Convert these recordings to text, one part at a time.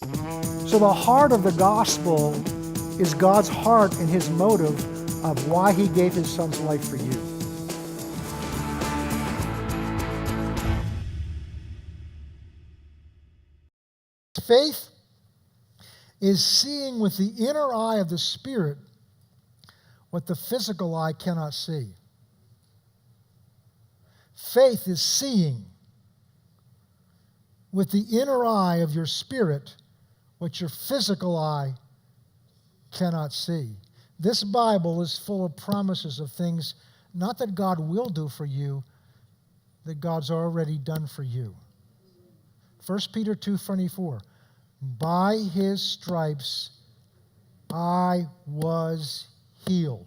So the heart of the gospel is God's heart and his motive of why he gave his son's life for you. Faith is seeing with the inner eye of the Spirit what the physical eye cannot see. Faith is seeing with the inner eye of your spirit what your physical eye cannot see. This Bible is full of promises of things, not that God will do for you, that God's already done for you. 1 Peter 2:24, by his stripes I was healed.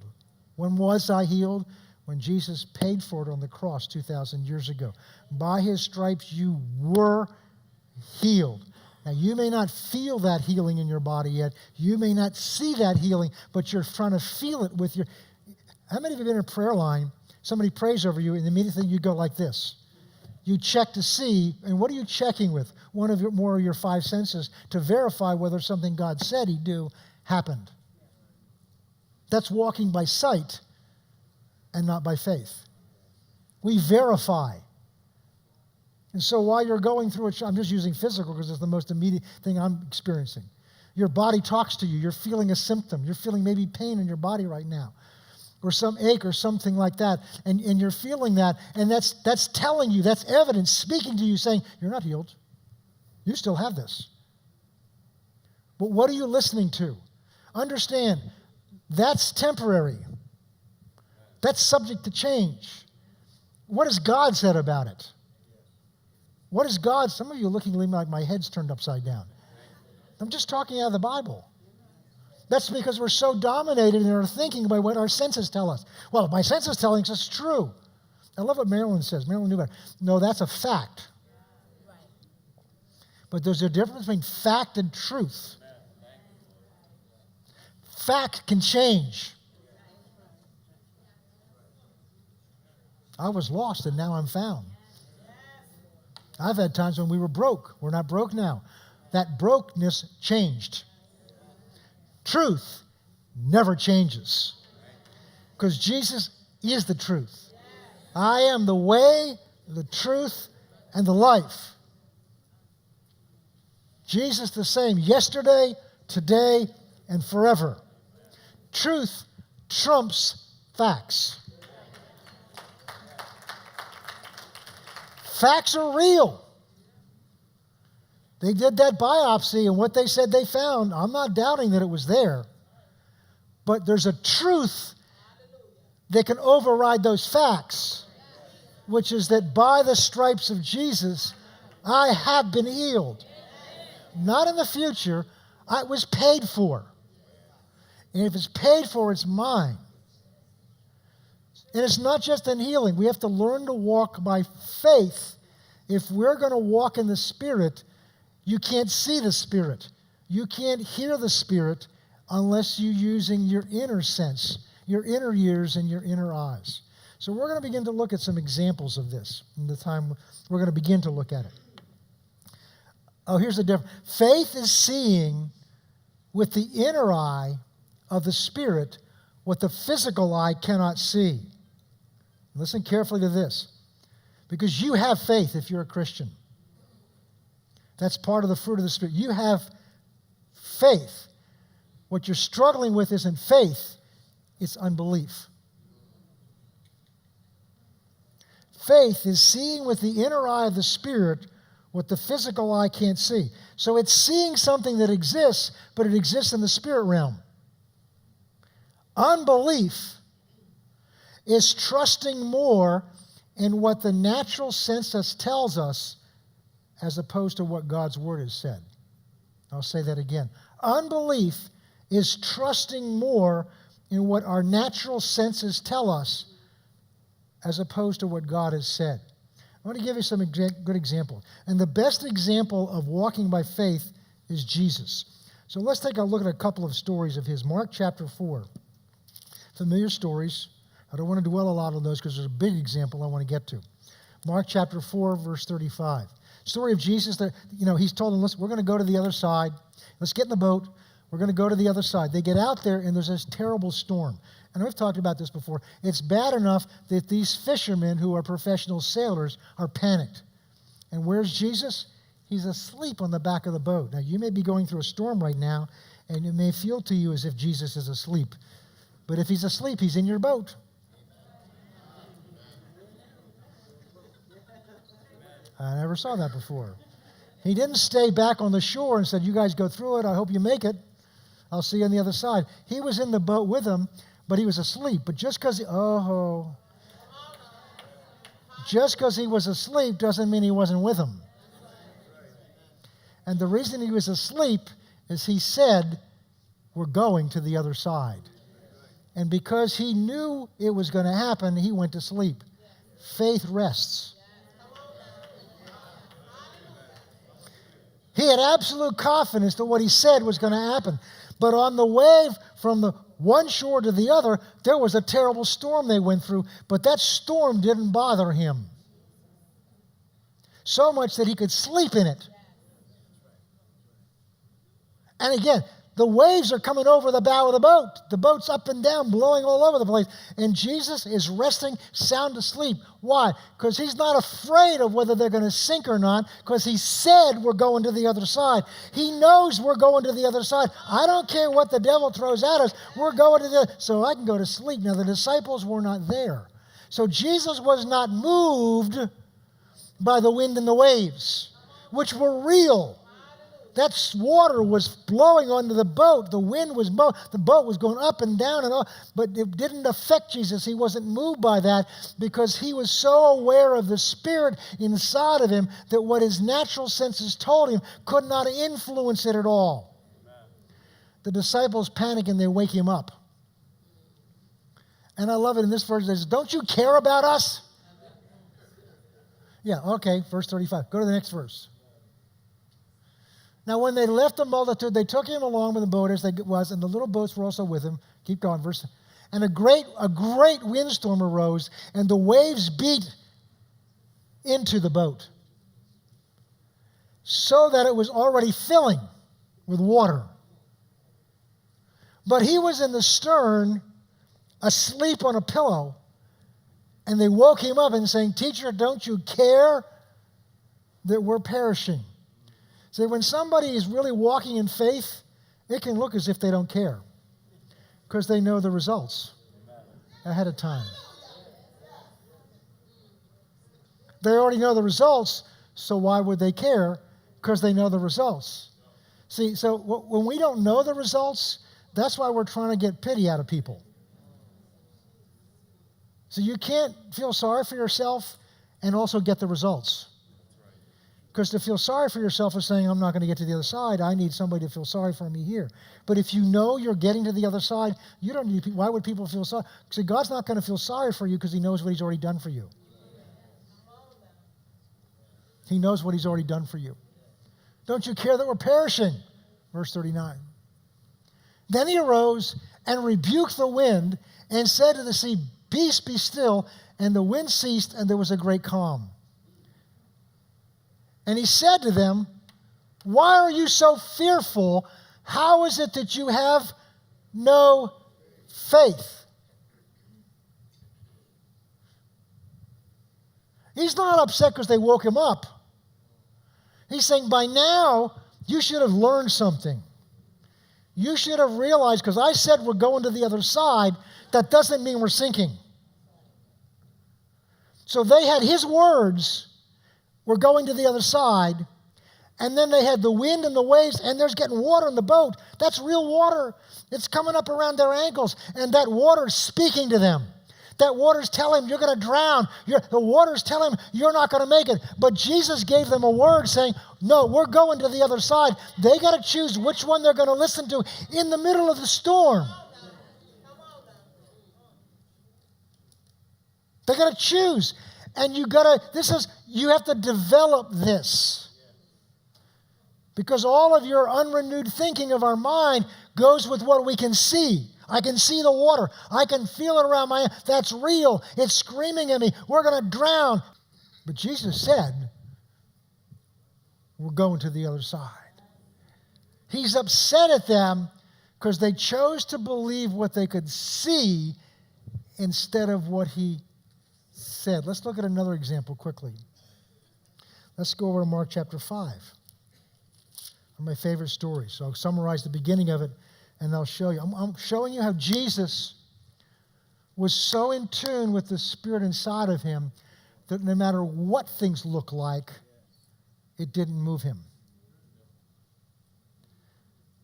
When was I healed? When Jesus paid for it on the cross 2,000 years ago. By his stripes you were healed. Now, you may not feel that healing in your body yet. You may not see that healing, but you're trying to feel it with your... How many of you have been in a prayer line, somebody prays over you, and immediately you go like this? You check to see, and what are you checking with? One of your, more of your five senses to verify whether something God said he'd do happened. That's walking by sight and not by faith. We verify. And so while you're going through it, I'm just using physical because it's the most immediate thing I'm experiencing. Your body talks to you. You're feeling a symptom. You're feeling maybe pain in your body right now, or some ache or something like that. And you're feeling that, and that's telling you, that's evidence speaking to you saying, you're not healed. You still have this. But what are you listening to? Understand, that's temporary. That's subject to change. What has God said about it? What is God? Some of you are looking at me like my head's turned upside down. I'm just talking out of the Bible. That's because we're so dominated in our thinking by what our senses tell us. Well, my senses telling us it's true. I love what Marilyn says. Marilyn knew about it. No, that's a fact. But there's a difference between fact and truth. Fact can change. I was lost and now I'm found. I've had times when we were broke. We're not broke now. That brokenness changed. Truth never changes. Because Jesus is the truth. I am the way, the truth, and the life. Jesus the same yesterday, today, and forever. Truth trumps facts. Facts are real. They did that biopsy, and what they said they found, I'm not doubting that it was there. But there's a truth that can override those facts, which is that by the stripes of Jesus, I have been healed. Not in the future. It was paid for. And if it's paid for, it's mine. And it's not just in healing. We have to learn to walk by faith. If we're going to walk in the Spirit, you can't see the Spirit. You can't hear the Spirit unless you're using your inner sense, your inner ears and your inner eyes. So we're going to begin to look at some examples of this in the time we're going to begin to look at it. Oh, here's the difference. Faith is seeing with the inner eye of the Spirit what the physical eye cannot see. Listen carefully to this, because you have faith if you're a Christian. That's part of the fruit of the Spirit. You have faith. What you're struggling with isn't faith, it's unbelief. Faith is seeing with the inner eye of the Spirit what the physical eye can't see. So it's seeing something that exists, but it exists in the spirit realm. Unbelief is trusting more in what the natural sense tells us as opposed to what God's Word has said. I'll say that again. Unbelief is trusting more in what our natural senses tell us as opposed to what God has said. I want to give you some good examples. And the best example of walking by faith is Jesus. So let's take a look at a couple of stories of his. Mark chapter 4. Familiar stories. I don't want to dwell a lot on those because there's a big example I want to get to. Mark chapter 4, verse 35. Story of Jesus, that, he's told them, listen, we're going to go to the other side. Let's get in the boat. We're going to go to the other side. They get out there, and there's this terrible storm. And we've talked about this before. It's bad enough that these fishermen who are professional sailors are panicked. And where's Jesus? He's asleep on the back of the boat. Now, you may be going through a storm right now, and it may feel to you as if Jesus is asleep. But if he's asleep, he's in your boat. I never saw that before. He didn't stay back on the shore and said, you guys go through it. I hope you make it. I'll see you on the other side. He was in the boat with them, but he was asleep. But just because he was asleep doesn't mean he wasn't with them. And the reason he was asleep is he said, we're going to the other side. And because he knew it was going to happen, he went to sleep. Faith rests. He had absolute confidence that what he said was going to happen. But on the wave from the one shore to the other, there was a terrible storm they went through, but that storm didn't bother him. So much that he could sleep in it. And again, the waves are coming over the bow of the boat. The boat's up and down, blowing all over the place. And Jesus is resting sound asleep. Why? Because he's not afraid of whether they're going to sink or not, because he said we're going to the other side. He knows we're going to the other side. I don't care what the devil throws at us. We're going to so I can go to sleep. Now, the disciples were not there. So Jesus was not moved by the wind and the waves, which were real. That water was blowing onto the boat. The wind was blowing. The boat was going up and down and all. But it didn't affect Jesus. He wasn't moved by that because he was so aware of the Spirit inside of him that what his natural senses told him could not influence it at all. Amen. The disciples panic and they wake him up. And I love it in this verse. It says, don't you care about us? Yeah, okay, verse 35. Go to the next verse. Now, when they left the multitude, they took him along with the boat as they was, and the little boats were also with him. Keep going, verse. And a great windstorm arose, and the waves beat into the boat, so that it was already filling with water. But he was in the stern, asleep on a pillow, and they woke him up and saying, Teacher, don't you care that we're perishing? See, when somebody is really walking in faith, it can look as if they don't care because they know the results ahead of time. They already know the results, so why would they care? Because they know the results. See, so when we don't know the results, that's why we're trying to get pity out of people. So you can't feel sorry for yourself and also get the results. Because to feel sorry for yourself is saying, I'm not going to get to the other side. I need somebody to feel sorry for me here. But if you know you're getting to the other side, you don't need. Why would people feel sorry? See, God's not going to feel sorry for you because he knows what he's already done for you. He knows what he's already done for you. Don't you care that we're perishing? Verse 39. Then he arose and rebuked the wind and said to the sea, Peace, be still. And the wind ceased, and there was a great calm. And he said to them, Why are you so fearful? How is it that you have no faith? He's not upset because they woke him up. He's saying, by now, you should have learned something. You should have realized, because I said we're going to the other side, that doesn't mean we're sinking. So they had his words, we're going to the other side, and then they had the wind and the waves, and there's getting water in the boat. That's real water. It's coming up around their ankles, and that water's speaking to them. That water's telling them, you're going to drown. The water's telling them, you're not going to make it. But Jesus gave them a word saying, no, we're going to the other side. They got to choose which one they're going to listen to in the middle of the storm. They got to choose. And you have to develop this. Because all of your unrenewed thinking of our mind goes with what we can see. I can see the water. I can feel it around my hand. That's real. It's screaming at me. We're going to drown. But Jesus said, we're going to the other side. He's upset at them because they chose to believe what they could see instead of what he said. Let's look at another example quickly. Let's go over to Mark chapter 5. One of my favorite stories. So I'll summarize the beginning of it, and I'll show you. I'm showing you how Jesus was so in tune with the Spirit inside of him that no matter what things look like, it didn't move him.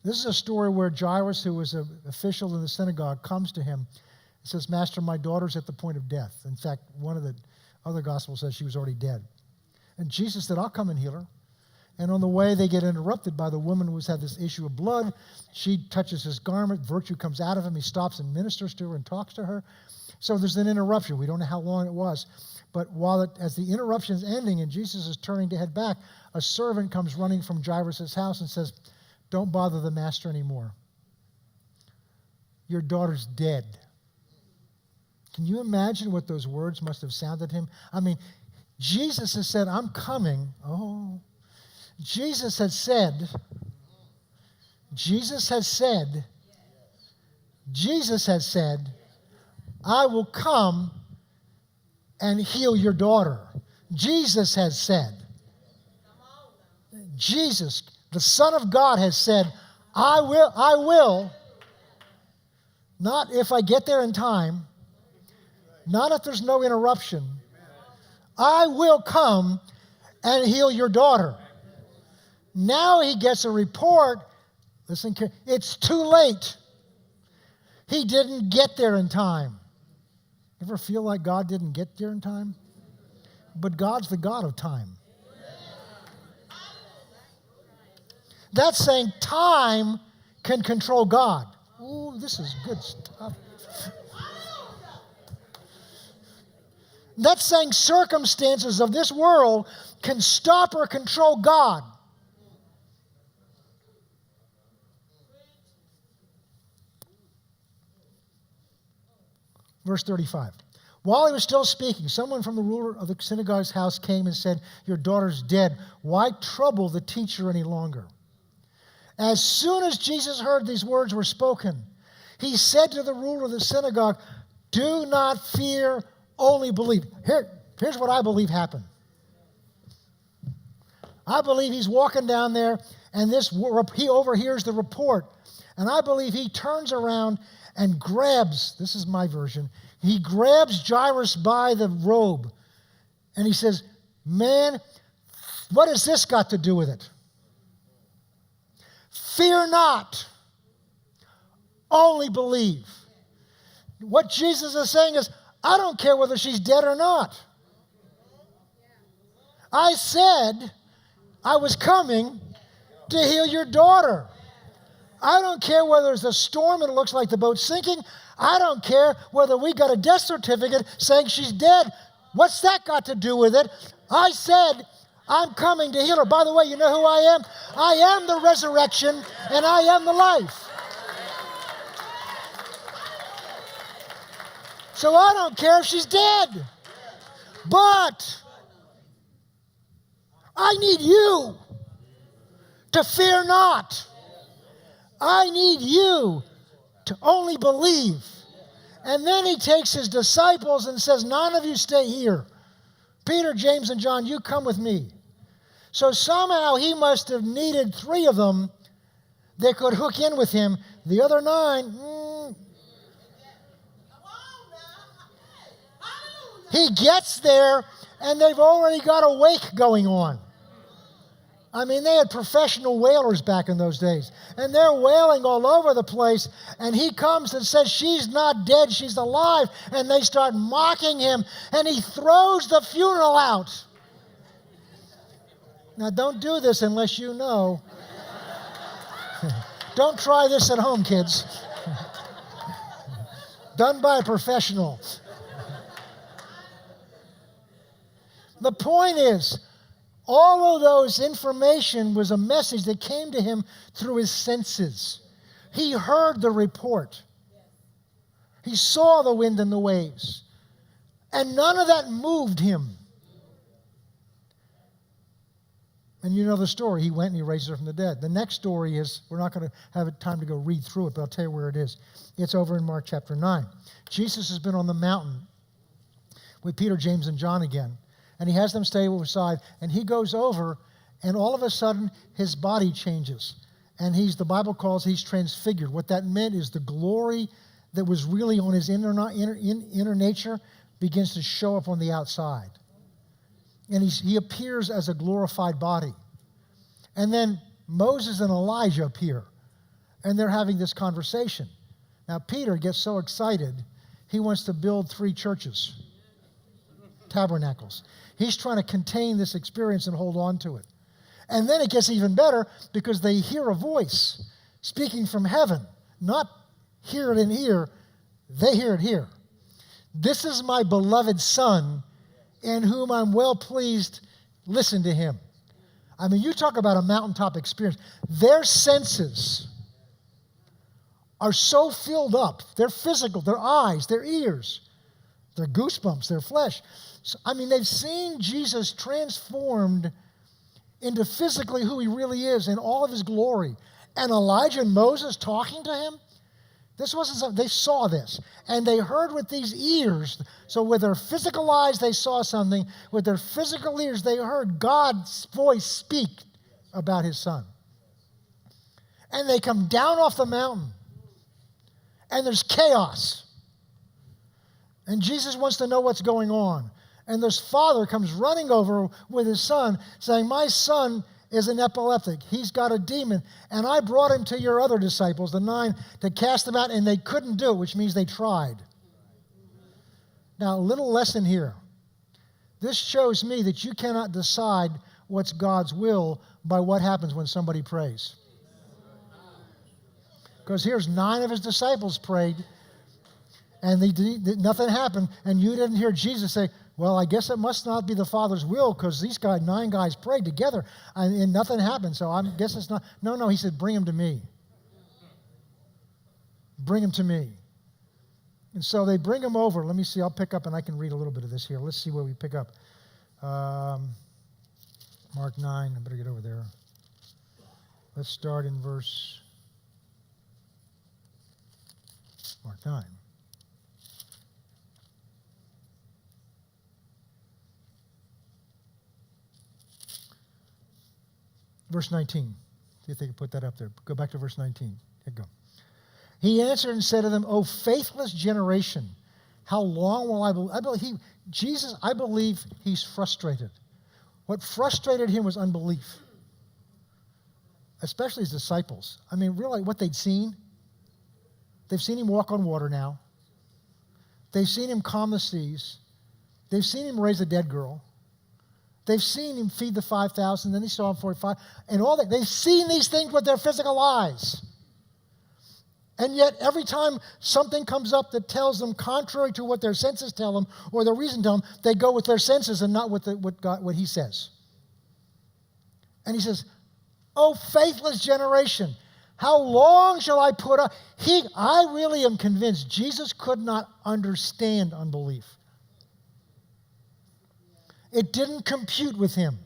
This is a story where Jairus, who was an official in the synagogue, comes to him and says, Master, my daughter's at the point of death. In fact, one of the other gospels says she was already dead. And Jesus said, I'll come and heal her. And on the way, they get interrupted by the woman who's had this issue of blood. She touches his garment. Virtue comes out of him. He stops and ministers to her and talks to her. So there's an interruption. We don't know how long it was. But as the interruption is ending and Jesus is turning to head back, a servant comes running from Jairus' house and says, don't bother the master anymore. Your daughter's dead. Can you imagine what those words must have sounded to him? I mean, Jesus has said, I'm coming. Oh, Jesus has said, I will come and heal your daughter. Jesus has said. Jesus, the Son of God, has said, I will, not if I get there in time, not if there's no interruption. I will come and heal your daughter. Now he gets a report. Listen, it's too late. He didn't get there in time. Ever feel like God didn't get there in time? But God's the God of time. That's saying time can control God. Ooh, this is good stuff. That's saying circumstances of this world can stop or control God. Verse 35. While he was still speaking, someone from the ruler of the synagogue's house came and said, your daughter's dead. Why trouble the teacher any longer? As soon as Jesus heard these words were spoken, he said to the ruler of the synagogue, do not fear, only believe. Here's what I believe happened. I believe he's walking down there, and he overhears the report. And I believe he turns around and grabs, this is my version, he grabs Jairus by the robe. And he says, man, what has this got to do with it? Fear not, only believe. What Jesus is saying is, I don't care whether she's dead or not. I said I was coming to heal your daughter. I don't care whether there's a storm and it looks like the boat's sinking. I don't care whether we got a death certificate saying she's dead. What's that got to do with it? I said I'm coming to heal her. By the way, you know who I am? I am the resurrection and I am the life. So I don't care if she's dead. But I need you to fear not. I need you to only believe. And then he takes his disciples and says, none of you stay here. Peter, James, and John, you come with me. So somehow he must have needed 3 of them that could hook in with him. The other 9, he gets there and they've already got a wake going on. I mean, they had professional whalers back in those days. And they're whaling all over the place. And he comes and says, she's not dead, she's alive. And they start mocking him. And he throws the funeral out. Now, don't do this unless you know. Don't try this at home, kids. Done by a professional. The point is, all of those information was a message that came to him through his senses. He heard the report. He saw the wind and the waves. And none of that moved him. And you know the story. He went and he raised her from the dead. The next story is, we're not going to have time to go read through it, but I'll tell you where it is. It's over in Mark chapter 9. Jesus has been on the mountain with Peter, James, and John again. And he has them stay aside. And he goes over, and all of a sudden, his body changes. And the Bible calls, he's transfigured. What that meant is the glory that was really on his inner nature begins to show up on the outside. And he appears as a glorified body. And then Moses and Elijah appear. And they're having this conversation. Now, Peter gets so excited, he wants to build 3 churches, tabernacles. He's trying to contain this experience and hold on to it. And then it gets even better because they hear a voice speaking from heaven. Not hear it in here, they hear it here. This is my beloved Son, in whom I'm well pleased. Listen to him. I mean, you talk about a mountaintop experience. Their senses are so filled up. Their physical, their eyes, their ears, their goosebumps, their flesh. So, I mean, they've seen Jesus transformed into physically who he really is in all of his glory. And Elijah and Moses talking to him. This wasn't something, they saw this. And they heard with these ears. So with their physical eyes, they saw something. With their physical ears, they heard God's voice speak about his Son. And they come down off the mountain. And there's chaos. And Jesus wants to know what's going on. And this father comes running over with his son, saying, my son is an epileptic. He's got a demon. And I brought him to your other disciples, the 9, to cast him out, and they couldn't do it, which means they tried. Now, a little lesson here. This shows me that you cannot decide what's God's will by what happens when somebody prays. Because here's 9 of his disciples prayed, and nothing happened, and you didn't hear Jesus say, well, I guess it must not be the Father's will because these 9 guys prayed together and nothing happened. So I guess it's not. No, he said, bring him to me. Bring him to me. And so they bring him over. Let me see. I'll pick up and I can read a little bit of this here. Let's see where we pick up. Mark 9. I better get over there. Let's start in Mark 9. Verse 19. See if they can put that up there. Go back to verse 19. Here you go. He answered and said to them, O faithless generation, how long will I believe? I believe he's frustrated. What frustrated him was unbelief. Especially his disciples. I mean, really what they'd seen. They've seen him walk on water now. They've seen him calm the seas. They've seen him raise a dead girl. They've seen him feed the 5,000, then he saw him 45, and all that. They've seen these things with their physical eyes. And yet, every time something comes up that tells them contrary to what their senses tell them, or their reason tell them, they go with their senses and not with what he says. And he says, "Oh, faithless generation, how long shall I put up?" I really am convinced Jesus could not understand unbelief. It didn't compute with him.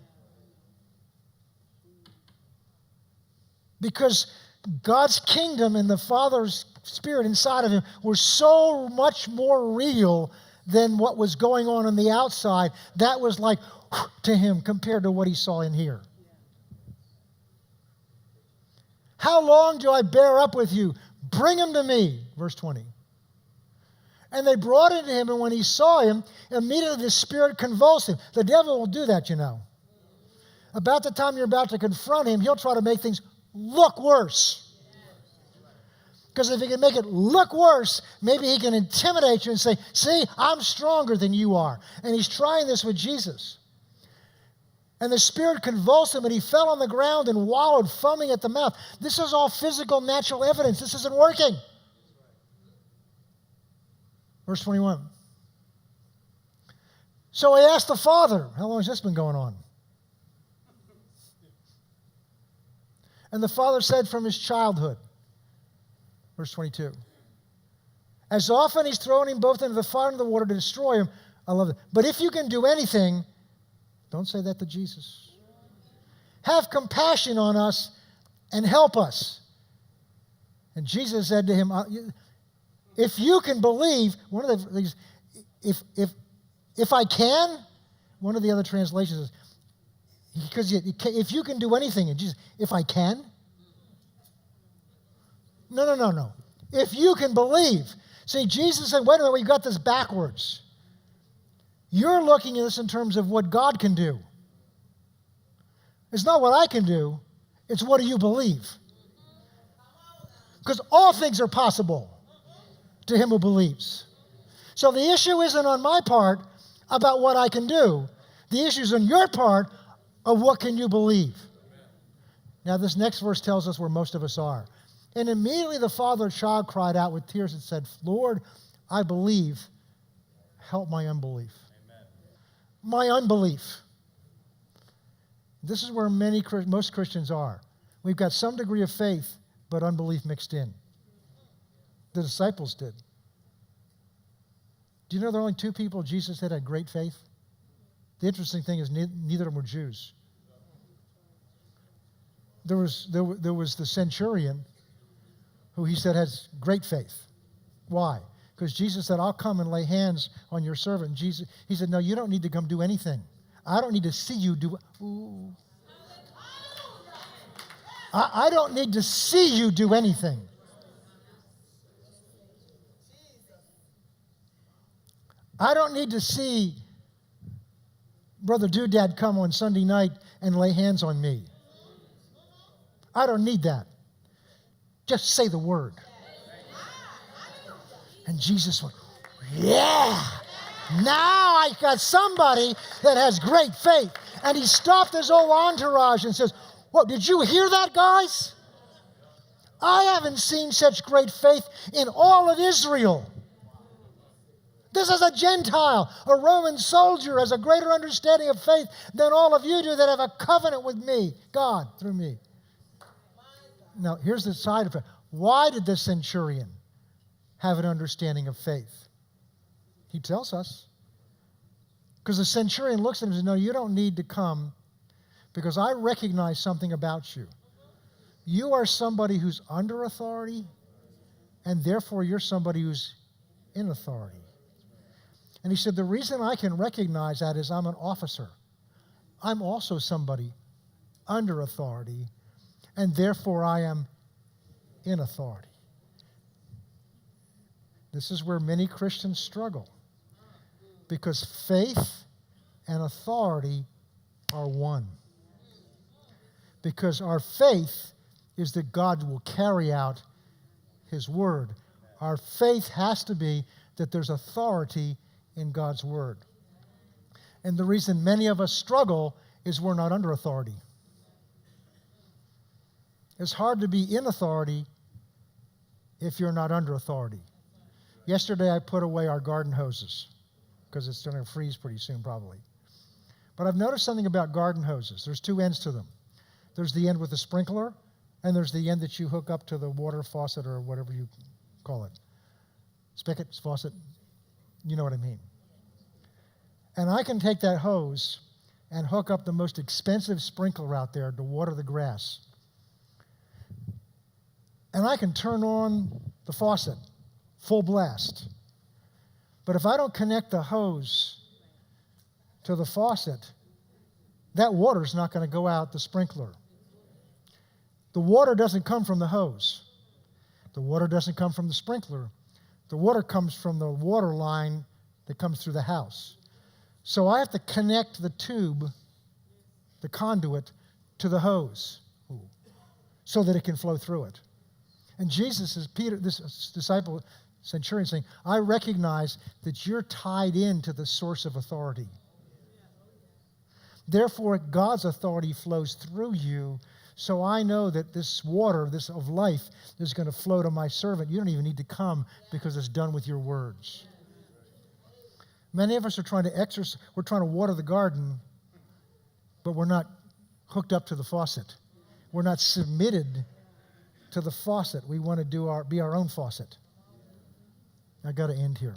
Because God's kingdom and the Father's Spirit inside of him were so much more real than what was going on the outside. That was like to him compared to what he saw in here. How long do I bear up with you? Bring him to me. Verse 20. And they brought him to him, and when he saw him, immediately the spirit convulsed him. The devil will do that, you know. About the time you're about to confront him, he'll try to make things look worse. Because if he can make it look worse, maybe he can intimidate you and say, see, I'm stronger than you are. And he's trying this with Jesus. And the spirit convulsed him, and he fell on the ground and wallowed, foaming at the mouth. This is all physical, natural evidence. This isn't working. Verse 21. So he asked the Father, how long has this been going on? And the Father said, from his childhood. Verse 22. As often he's thrown him both into the fire and the water to destroy him. I love it. But if you can do anything, don't say that to Jesus. have compassion on us and help us. And Jesus said to him, if you can believe, one of the things, if I can, one of the other translations is, because if you can do anything, and Jesus, if I can? No. If you can believe. See, Jesus said, wait a minute, we got this backwards. You're looking at this in terms of what God can do. It's not what I can do, it's what do you believe. Because all things are possible to him who believes. So the issue isn't on my part about what I can do. The issue is on your part of what can you believe. Now this next verse tells us where most of us are. And immediately the father and child cried out with tears and said, Lord, I believe, help my unbelief. Amen. My unbelief. This is where most Christians are. We've got some degree of faith, but unbelief mixed in. The disciples did. Do you know there are only two people Jesus had great faith? The interesting thing is neither of them were Jews. There was the centurion who he said has great faith. Why? Because Jesus said, I'll come and lay hands on your servant. He said, no, you don't need to come do anything. I don't need to see you do. Ooh. I don't need to see you do anything. I don't need to see Brother Doodad come on Sunday night and lay hands on me. I don't need that. Just say the word. And Jesus went, yeah. Now I got somebody that has great faith. And he stopped his whole entourage and says, what, did you hear that, guys? I haven't seen such great faith in all of Israel. This is a Gentile. A Roman soldier has a greater understanding of faith than all of you do that have a covenant with me, God, through me. Now, here's the side of it. Why did the centurion have an understanding of faith? He tells us. Because the centurion looks at him and says, no, you don't need to come because I recognize something about you. You are somebody who's under authority, and therefore you're somebody who's in authority. And he said, the reason I can recognize that is I'm an officer. I'm also somebody under authority, and therefore I am in authority. This is where many Christians struggle, because faith and authority are one. Because our faith is that God will carry out his word. Our faith has to be that there's authority in God's word. And the reason many of us struggle is we're not under authority. It's hard to be in authority if you're not under authority. Yesterday I put away our garden hoses because it's going to freeze pretty soon probably. But I've noticed something about garden hoses. There's two ends to them. There's the end with the sprinkler, and there's the end that you hook up to the water faucet or whatever you call it. Spigot, faucet, you know what I mean. And I can take that hose and hook up the most expensive sprinkler out there to water the grass. And I can turn on the faucet, full blast. But if I don't connect the hose to the faucet, that water's not going to go out the sprinkler. The water doesn't come from the hose. The water doesn't come from the sprinkler. The water comes from the water line that comes through the house. So I have to connect the tube, the conduit, to the hose so that it can flow through it. And Jesus is Peter, this disciple, centurion, saying, I recognize that you're tied into the source of authority. Therefore, God's authority flows through you. So I know that this water, this of life, is going to flow to my servant. You don't even need to come because it's done with your words. Many of us are trying to we're trying to water the garden, but we're not hooked up to the faucet. We're not submitted to the faucet. We want to be our own faucet. I got to end here.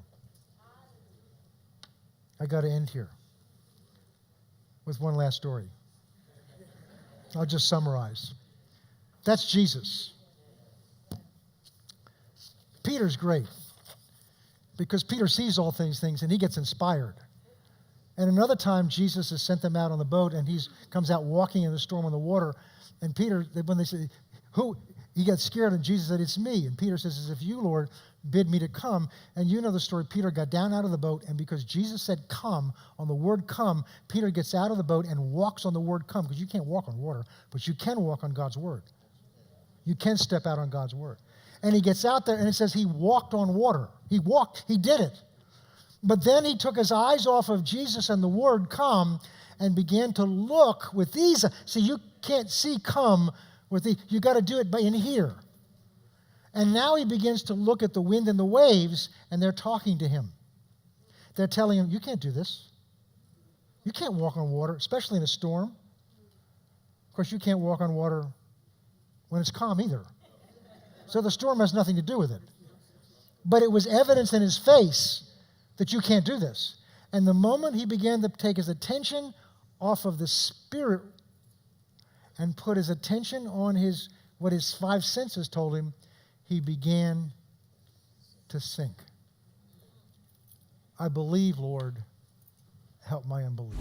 With one last story. I'll just summarize. That's Jesus. Peter's great because Peter sees all things and he gets inspired. And another time, Jesus has sent them out on the boat, and he comes out walking in the storm on the water. And Peter, when they say, who? He gets scared, and Jesus said, it's me. And Peter says, if you, Lord, bid me to come. And you know the story. Peter got down out of the boat, and because Jesus said come, on the word come, Peter gets out of the boat and walks on the word come, because you can't walk on water, but you can walk on God's word. You can step out on God's word. And he gets out there, and it says he walked on water. He did it. But then he took his eyes off of Jesus and the word come and began to look with these. See, you can't see come with you got to do it in here. And now he begins to look at the wind and the waves, and they're talking to him. They're telling him, you can't do this. You can't walk on water, especially in a storm. Of course, you can't walk on water when it's calm either. So the storm has nothing to do with it. But it was evidence in his face that you can't do this. And the moment he began to take his attention off of the Spirit and put his attention on what his five senses told him, he began to sink. I believe, Lord, help my unbelief.